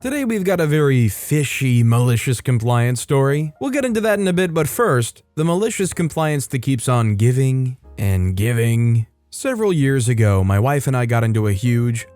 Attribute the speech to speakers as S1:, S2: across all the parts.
S1: Today we've got a very fishy malicious compliance story. We'll get into that in a bit, but first, the malicious compliance that keeps on giving and giving. Several years ago, my wife and I got into a huge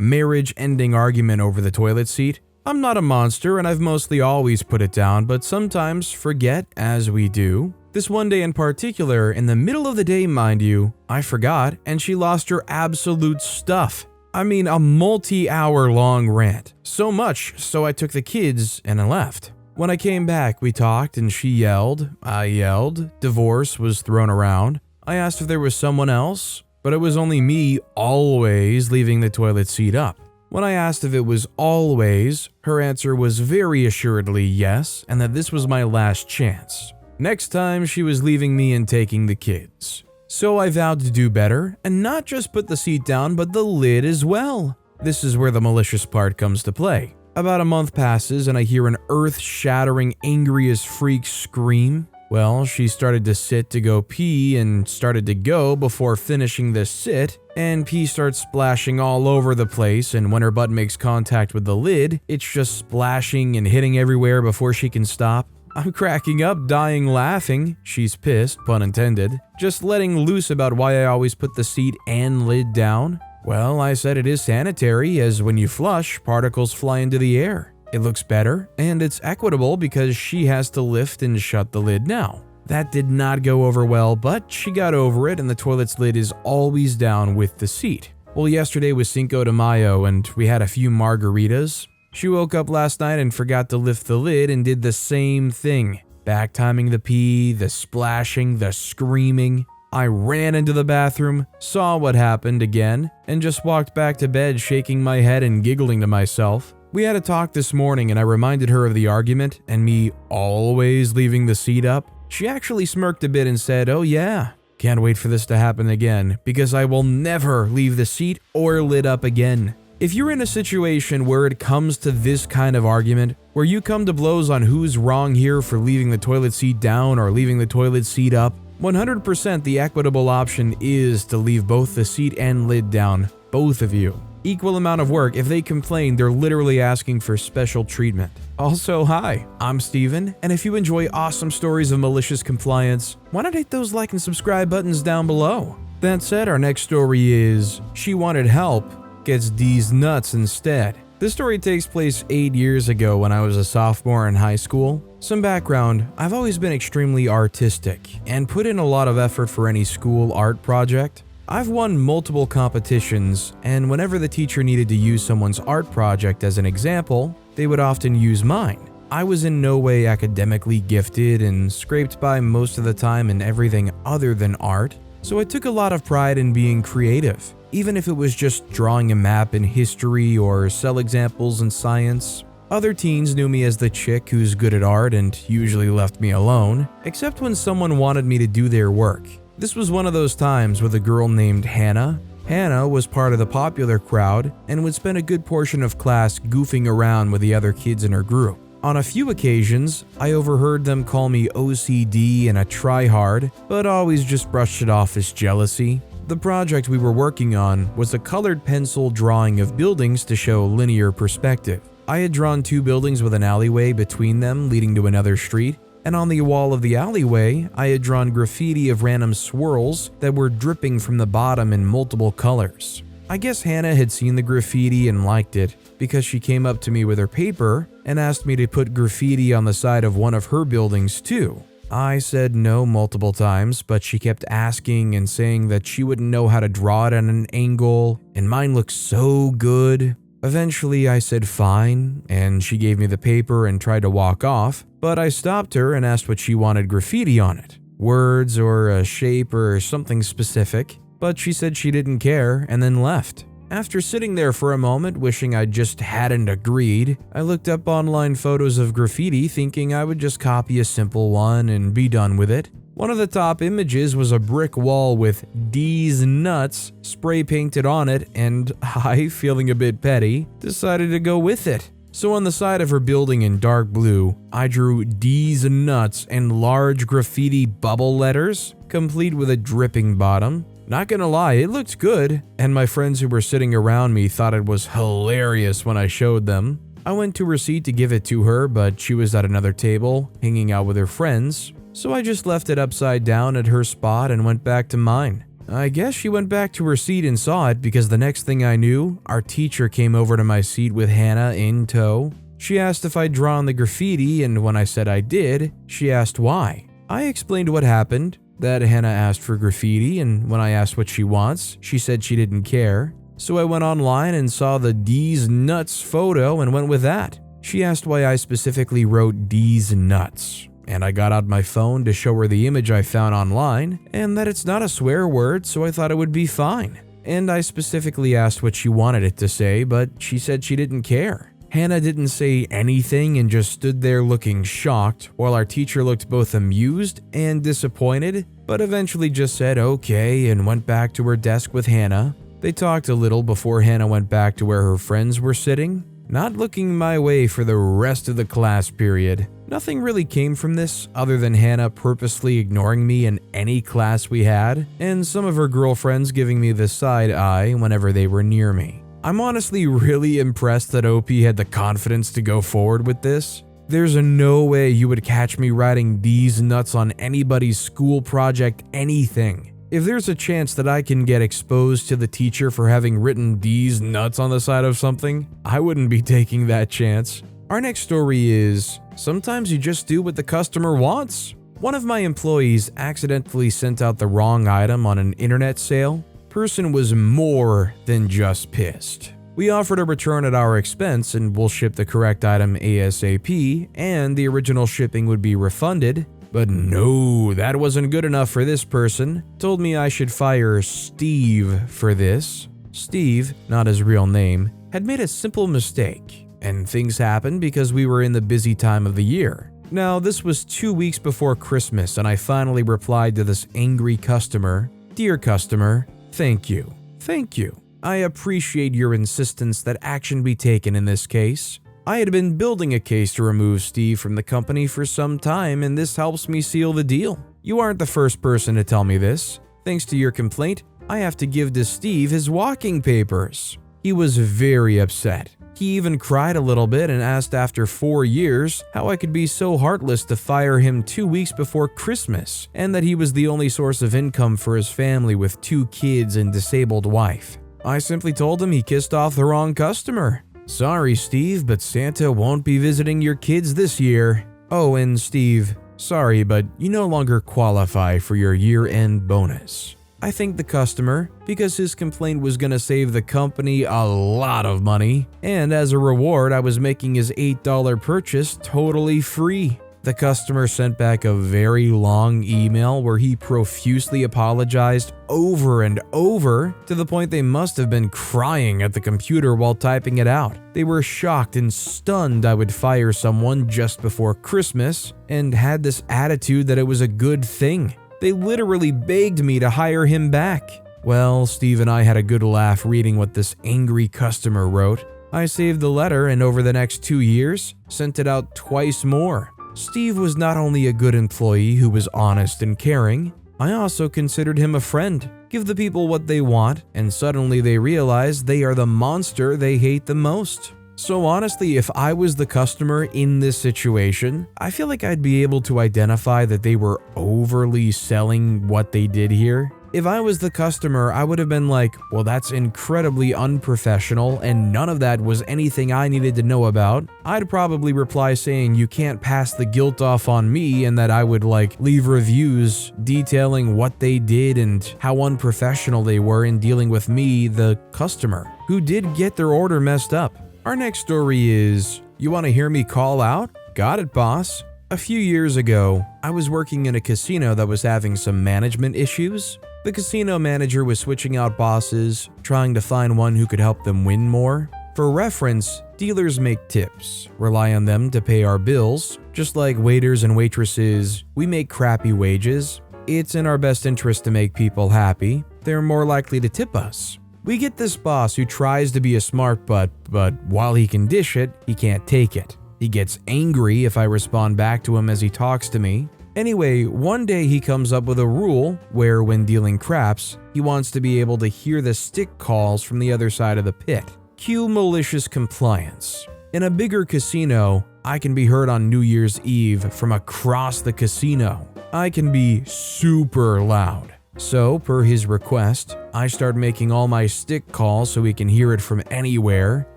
S1: marriage-ending argument over the toilet seat. I'm not a monster and I've mostly always put it down, but sometimes forget, as we do. This one day in particular, in the middle of the day mind you, I forgot and she lost her absolute stuff. I mean, a multi-hour long rant. So much, so I took the kids and I left. When I came back, we talked and she yelled, I yelled, divorce was thrown around. I asked if there was someone else, but it was only me always leaving the toilet seat up. When I asked if it was always, her answer was very assuredly yes, and that this was my last chance. Next time, she was leaving me and taking the kids. So I vowed to do better, and not just put the seat down, but the lid as well. This is where the malicious part comes to play. About a month passes and I hear an earth-shattering, angry as freak scream. Well, she started to sit to go pee and started to go before finishing the sit, and pee starts splashing all over the place, and when her butt makes contact with the lid, it's just splashing and hitting everywhere before she can stop. I'm cracking up, dying laughing. She's pissed, pun intended, just letting loose about why I always put the seat and lid down. Well, I said it is sanitary, as when you flush, particles fly into the air. It looks better, and it's equitable because she has to lift and shut the lid now. That did not go over well, but she got over it and the toilet's lid is always down with the seat. Well, yesterday was Cinco de Mayo and we had a few margaritas. She woke up last night and forgot to lift the lid and did the same thing. Back timing the pee, the splashing, the screaming. I ran into the bathroom, saw what happened again, and just walked back to bed shaking my head and giggling to myself. We had a talk this morning and I reminded her of the argument and me always leaving the seat up. She actually smirked a bit and said, "Oh yeah, can't wait for this to happen again because I will never leave the seat or lid up again." If you're in a situation where it comes to this kind of argument, where you come to blows on who's wrong here for leaving the toilet seat down or leaving the toilet seat up, 100% the equitable option is to leave both the seat and lid down, both of you. Equal amount of work. If they complain, they're literally asking for special treatment. Also, hi, I'm Steven, and if you enjoy awesome stories of malicious compliance, why not hit those like and subscribe buttons down below? That said, our next story is She Wanted Help, Gets Deez Nuts Instead. This story takes place 8 years ago when I was a sophomore in high school. Some background, I've always been extremely artistic and put in a lot of effort for any school art project. I've won multiple competitions, and whenever the teacher needed to use someone's art project as an example, they would often use mine. I was in no way academically gifted and scraped by most of the time in everything other than art, so I took a lot of pride in being creative. Even if it was just drawing a map in history or cell examples in science. Other teens knew me as the chick who's good at art and usually left me alone, except when someone wanted me to do their work. This was one of those times with a girl named Hannah. Hannah was part of the popular crowd and would spend a good portion of class goofing around with the other kids in her group. On a few occasions, I overheard them call me OCD and a tryhard, but always just brushed it off as jealousy. The project we were working on was a colored pencil drawing of buildings to show linear perspective. I had drawn 2 buildings with an alleyway between them leading to another street, and on the wall of the alleyway, I had drawn graffiti of random swirls that were dripping from the bottom in multiple colors. I guess Hannah had seen the graffiti and liked it because she came up to me with her paper and asked me to put graffiti on the side of one of her buildings too. I said no multiple times, but she kept asking and saying that she wouldn't know how to draw it at an angle, and mine looked so good. Eventually, I said fine, and she gave me the paper and tried to walk off, but I stopped her and asked what she wanted graffiti on it. Words or a shape or something specific, but she said she didn't care and then left. After sitting there for a moment wishing I just hadn't agreed, I looked up online photos of graffiti thinking I would just copy a simple one and be done with it. One of the top images was a brick wall with Deez Nuts spray painted on it, and I, feeling a bit petty, decided to go with it. So on the side of her building in dark blue, I drew Deez Nuts in large graffiti bubble letters, complete with a dripping bottom. Not gonna lie, it looked good, and my friends who were sitting around me thought it was hilarious when I showed them. I went to her seat to give it to her, but she was at another table, hanging out with her friends, so I just left it upside down at her spot and went back to mine. I guess she went back to her seat and saw it because the next thing I knew, our teacher came over to my seat with Hannah in tow. She asked if I'd drawn the graffiti, and when I said I did, she asked why. I explained what happened, that Hannah asked for graffiti, and when I asked what she wants, she said she didn't care. So I went online and saw the deez nuts photo and went with that. She asked why I specifically wrote deez nuts, and I got out my phone to show her the image I found online, and that it's not a swear word, so I thought it would be fine. And I specifically asked what she wanted it to say, but she said she didn't care. Hannah didn't say anything and just stood there looking shocked, while our teacher looked both amused and disappointed, but eventually just said okay and went back to her desk with Hannah. They talked a little before Hannah went back to where her friends were sitting, not looking my way for the rest of the class period. Nothing really came from this other than Hannah purposely ignoring me in any class we had, and some of her girlfriends giving me the side eye whenever they were near me. I'm honestly really impressed that OP had the confidence to go forward with this. There's no way you would catch me writing deez nuts on anybody's school project anything. If there's a chance that I can get exposed to the teacher for having written deez nuts on the side of something, I wouldn't be taking that chance. Our next story is, sometimes you just do what the customer wants. One of my employees accidentally sent out the wrong item on an internet sale. Person was more than just pissed. We offered a return at our expense and we'll ship the correct item ASAP, and the original shipping would be refunded. But no, that wasn't good enough for this person. Told me I should fire Steve for this. Steve, not his real name, had made a simple mistake, and things happened because we were in the busy time of the year. Now, this was 2 weeks before Christmas, and I finally replied to this angry customer, "Dear customer, thank you. Thank you. I appreciate your insistence that action be taken in this case. I had been building a case to remove Steve from the company for some time, and this helps me seal the deal. You aren't the first person to tell me this. Thanks to your complaint, I have to give to Steve his walking papers." He was very upset. He even cried a little bit and asked after 4 years how I could be so heartless to fire him 2 weeks before Christmas, and that he was the only source of income for his family with 2 kids and disabled wife. I simply told him he kissed off the wrong customer. "Sorry, Steve, but Santa won't be visiting your kids this year. Oh, and Steve, sorry, but you no longer qualify for your year-end bonus." I thanked the customer because his complaint was going to save the company a lot of money, and as a reward, I was making his $8 purchase totally free. The customer sent back a very long email where he profusely apologized over and over, to the point they must have been crying at the computer while typing it out. They were shocked and stunned I would fire someone just before Christmas, and had this attitude that it was a good thing. They literally begged me to hire him back. Well, Steve and I had a good laugh reading what this angry customer wrote. I saved the letter, and over the next 2 years, sent it out twice more. Steve was not only a good employee who was honest and caring, I also considered him a friend. Give the people what they want, and suddenly they realize they are the monster they hate the most. So honestly, if I was the customer in this situation, I feel like I'd be able to identify that they were overly selling what they did here. If I was the customer, I would have been like, well, that's incredibly unprofessional and none of that was anything I needed to know about. I'd probably reply saying you can't pass the guilt off on me, and that I would leave reviews detailing what they did and how unprofessional they were in dealing with me, the customer, who did get their order messed up. Our next story is, you want to hear me call out? Got it, boss. A few years ago, I was working in a casino that was having some management issues. The casino manager was switching out bosses, trying to find one who could help them win more. For reference, dealers make tips, rely on them to pay our bills. Just like waiters and waitresses, we make crappy wages. It's in our best interest to make people happy. They're more likely to tip us. We get this boss who tries to be a smart butt, but while he can dish it, he can't take it. He gets angry if I respond back to him as he talks to me. Anyway, one day he comes up with a rule where when dealing craps, he wants to be able to hear the stick calls from the other side of the pit. Cue malicious compliance. In a bigger casino, I can be heard on New Year's Eve from across the casino. I can be super loud. So, per his request, I start making all my stick calls so he can hear it from anywhere,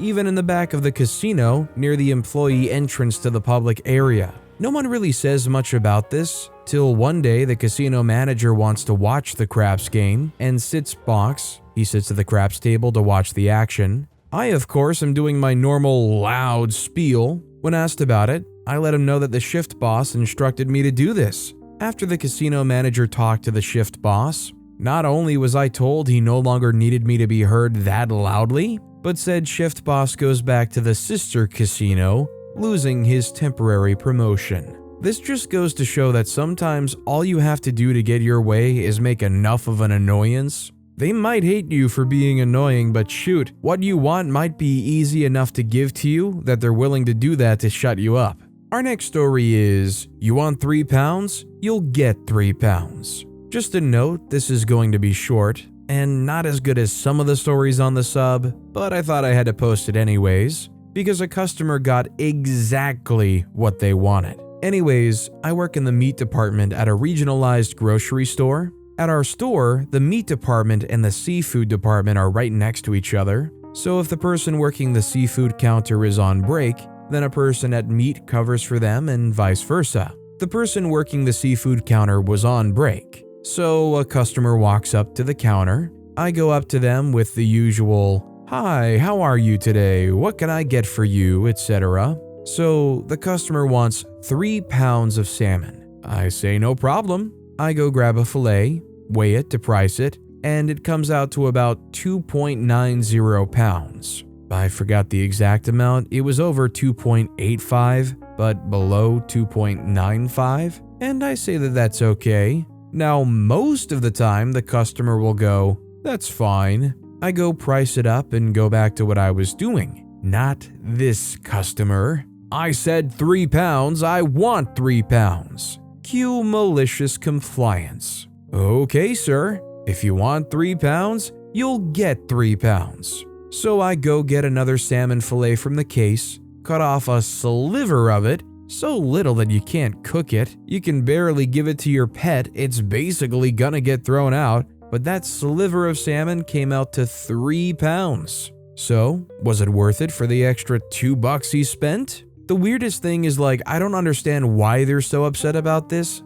S1: even in the back of the casino near the employee entrance to the public area. No one really says much about this, till one day the casino manager wants to watch the craps game and sits box. He sits at the craps table to watch the action. I, of course, am doing my normal loud spiel. When asked about it, I let him know that the shift boss instructed me to do this. After the casino manager talked to the shift boss, not only was I told he no longer needed me to be heard that loudly, but said shift boss goes back to the sister casino, losing his temporary promotion. This just goes to show that sometimes all you have to do to get your way is make enough of an annoyance. They might hate you for being annoying, but shoot, what you want might be easy enough to give to you that they're willing to do that to shut you up. Our next story is, you want £3? You'll get £3. Just a note, this is going to be short, and not as good as some of the stories on the sub, but I thought I had to post it anyways, because a customer got exactly what they wanted. Anyways, I work in the meat department at a regionalized grocery store. At our store, the meat department and the seafood department are right next to each other, so if the person working the seafood counter is on break, then a person at meat covers for them and vice versa. The person working the seafood counter was on break, so a customer walks up to the counter. I go up to them with the usual, "Hi, how are you today? What can I get for you?" etc. So the customer wants 3 pounds of salmon. I say no problem. I go grab a fillet, weigh it to price it, and it comes out to about 2.90 pounds. I forgot the exact amount. It was over 2.85, but below 2.95, and I say that that's okay. Now, most of the time, the customer will go, "That's fine." I go price it up and go back to what I was doing. Not this customer. I said 3 pounds, I want 3 pounds. Cue malicious compliance. Okay, sir, if you want 3 pounds, you'll get 3 pounds. So I go get another salmon fillet from the case, cut off a sliver of it, so little that you can't cook it. You can barely give it to your pet, it's basically gonna get thrown out, but that sliver of salmon came out to 3 pounds. So, was it worth it for the extra $2 he spent? The weirdest thing is, I don't understand why they're so upset about this.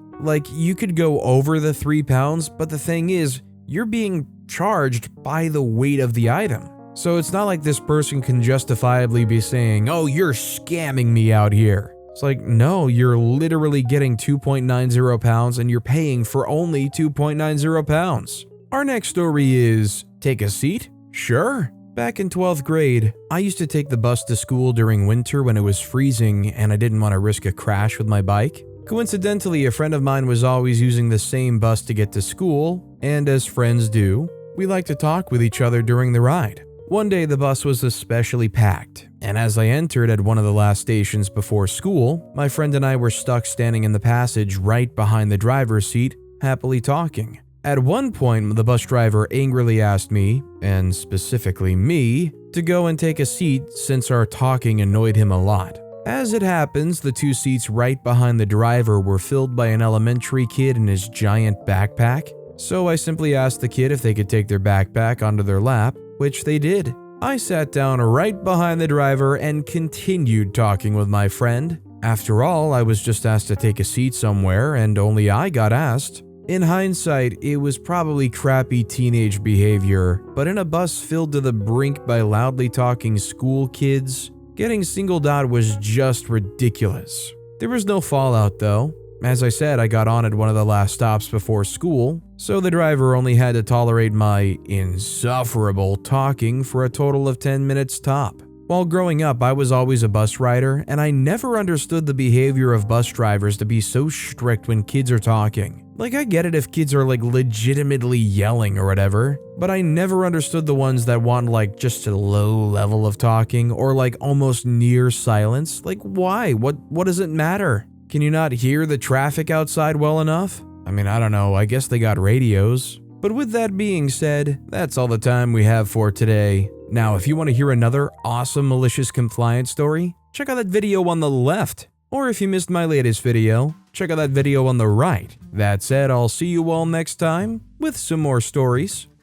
S1: You could go over the 3 pounds, but the thing is, you're being charged by the weight of the item. So it's not like this person can justifiably be saying, "Oh, you're scamming me out here." It's no, you're literally getting 2.90 pounds and you're paying for only 2.90 pounds. Our next story is, take a seat? Sure. Back in 12th grade, I used to take the bus to school during winter when it was freezing and I didn't want to risk a crash with my bike. Coincidentally, a friend of mine was always using the same bus to get to school, and as friends do, we like to talk with each other during the ride. One day the bus was especially packed, and as I entered at one of the last stations before school, my friend and I were stuck standing in the passage right behind the driver's seat, happily talking. At one point, the bus driver angrily asked me, and specifically me, to go and take a seat since our talking annoyed him a lot. As it happens, the 2 seats right behind the driver were filled by an elementary kid and his giant backpack, so I simply asked the kid if they could take their backpack onto their lap, which they did. I sat down right behind the driver and continued talking with my friend. After all, I was just asked to take a seat somewhere and only I got asked. In hindsight, it was probably crappy teenage behavior, but in a bus filled to the brink by loudly talking school kids, getting singled out was just ridiculous. There was no fallout though. As I said, I got on at one of the last stops before school, so the driver only had to tolerate my insufferable talking for a total of 10 minutes top. While growing up, I was always a bus rider, and I never understood the behavior of bus drivers to be so strict when kids are talking. I get it if kids are legitimately yelling or whatever, but I never understood the ones that want just a low level of talking or almost near silence. Why? What does it matter? Can you not hear the traffic outside well enough? I mean, I don't know, I guess they got radios. But with that being said, that's all the time we have for today. Now, if you want to hear another awesome malicious compliance story, check out that video on the left. Or if you missed my latest video, check out that video on the right. That said, I'll see you all next time with some more stories.